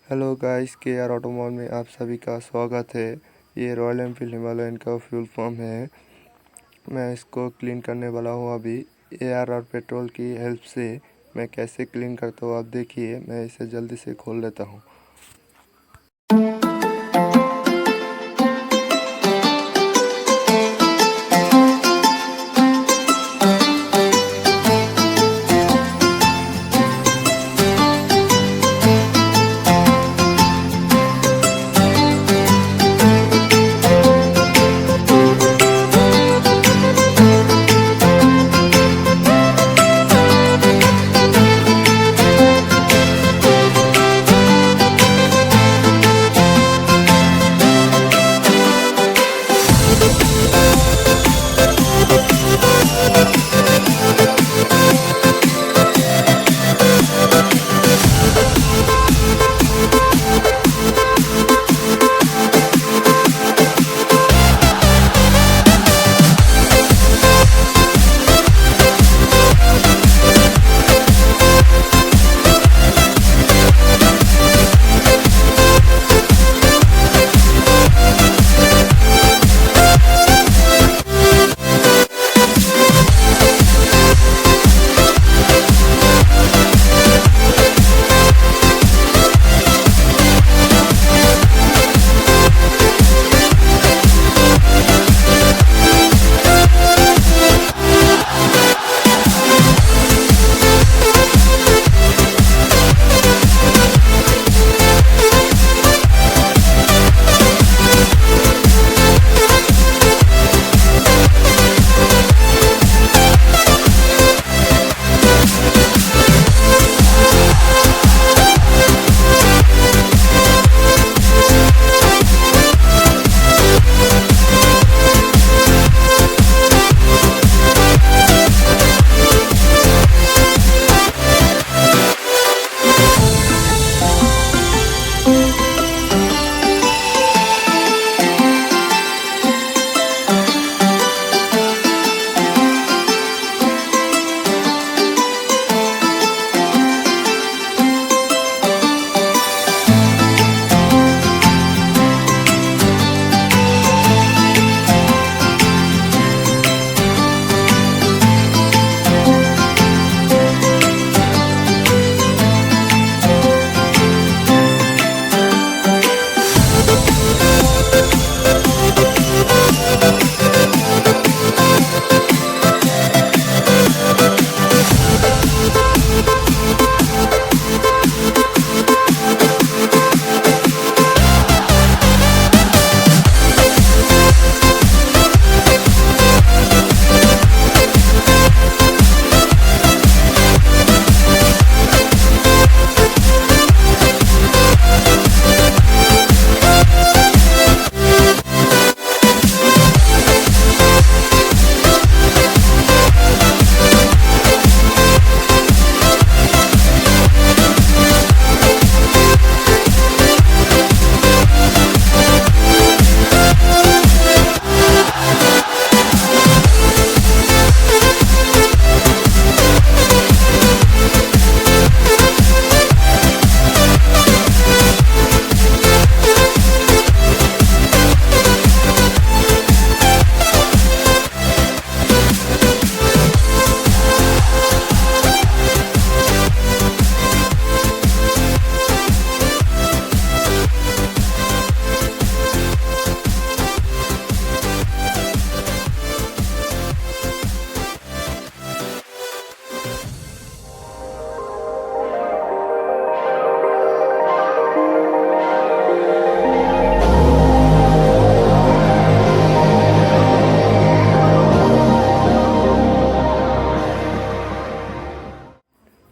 Hello guys, के आर ऑटोमॉल में आप सभी का स्वागत है। ये रॉयल एनफील्ड हिमालयन का फ्यूल पम्प है। मैं इसको क्लीन करने वाला हूँ अभी। एयर और पेट्रोल की हेल्प से मैं कैसे क्लीन करता हूँ आप देखिए। मैं इसे जल्दी से खोल लेता हूँ।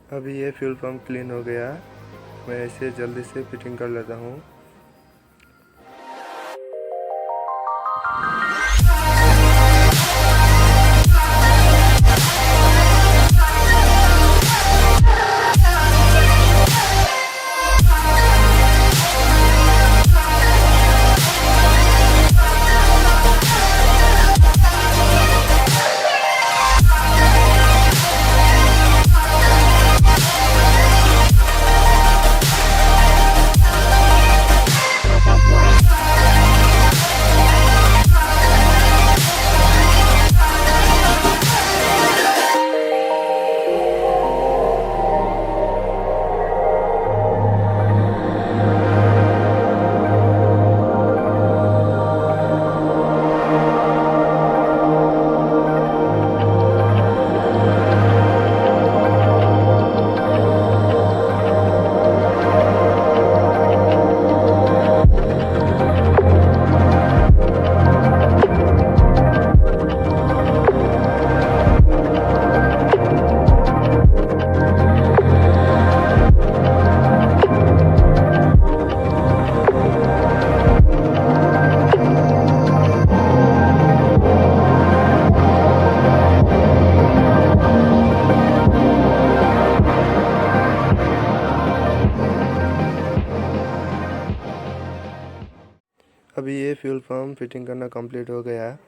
अभी ये फ्यूल पंप क्लीन हो गया। मैं इसे जल्दी से फिटिंग कर लेता हूँ। अभी ये फ्यूल पम्प फिटिंग करना कंप्लीट हो गया है।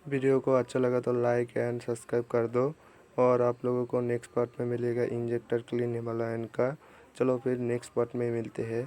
वीडियो को अच्छा लगा तो लाइक एंड सब्सक्राइब कर दो और आप लोगों को नेक्स्ट पार्ट में मिलेगा इंजेक्टर क्लीन हिमालयन का। चलो फिर नेक्स्ट पार्ट में मिलते हैं।